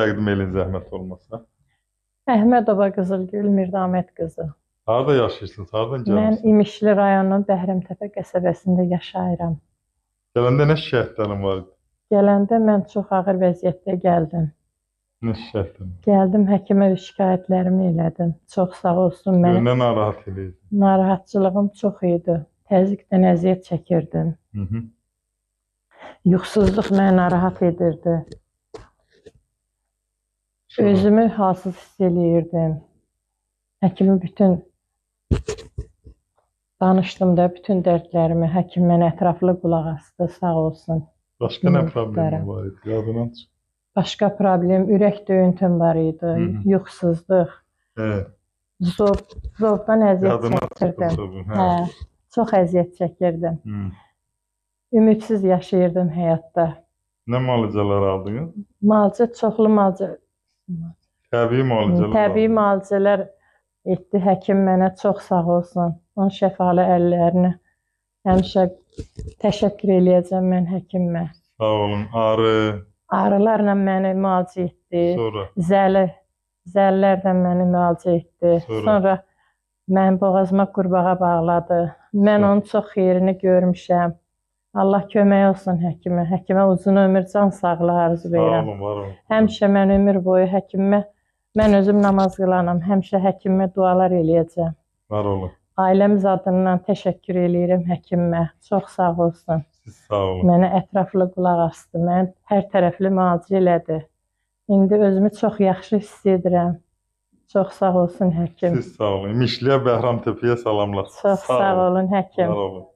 Təqdim eləyin zəhmət olmasa. Əhmədova Qızılgül Mirdamət qızı. Harada yaşayırsınız? Hardan Mən gəlmisiniz? İmişli rayonunun Bəhrəmtəpə qəsəbəsində yaşayıram. Gələndə nə şikayətlərin var idi? Gələndə mən çox ağır vəziyyətdə gəldim. Nə şikayətlərin? Gəldim, həkimə şikayətlərimi elədim. Çox sağ olsun mənə. Nə narahat eləyir? Narahatçılığım çox idi. Təzyiqdən əziyyət çəkirdim. Hı. Yuxusuzluq məni narahat edirdi. Özümü halsız hiss eləyirdim. Həkimi bütün danışdım da bütün dərdlərimi. Həkim mənə ətraflı qulaq asdı, sağ olsun. Başqa nə problemin var idi? Yadından çıx. Başqa problem, ürək döyüntüm var idi, yuxusuzluq. Evet. Zovdan əziyyət Yadından çəkirdim. çıxdı. Hə, çox əziyyət çəkirdim. Ümidsiz yaşayırdım həyatda. Nə müalicələr aldınız? Müalicə, çoxlu müalicə. Təbii müalicələr Təbii aldınız. müalicələr etdi həkim mənə, çox sağ olsun. Onun şəfalı əllərinə həmişə təşəkkür eləyəcəm mən həkimə. Sağ olun. Ağrı, Ağrılarla məni müalicə etdi. sonra Zəllərlə məni müalicə etdi. Sonra mənim boğazıma qurbağa bağladı. Mən onun çox xeyrini görmüşəm. Allah kömək olsun həkimə. Həkimə uzun ömür, can sağlığı arzu sağ verirəm. olun, var olun. Həmişə mən ömür boyu həkimə, mən özüm namaz qılanam. Həmişə həkimə dualar eləyəcəm. Var olun. Ailəmiz adından təşəkkür eləyirəm həkimə. Çox sağ olsun. Siz sağ olun. Mənə ətraflı qulaq asdı. Mən hər tərəfli müalicə elədi. İndi özümü çox yaxşı hiss edirəm. Çox sağ olsun həkim. Siz sağ olun. İmişliyə Bəhrəmtəpəyə salamlar. Çox sağ olun həkim. Var olun.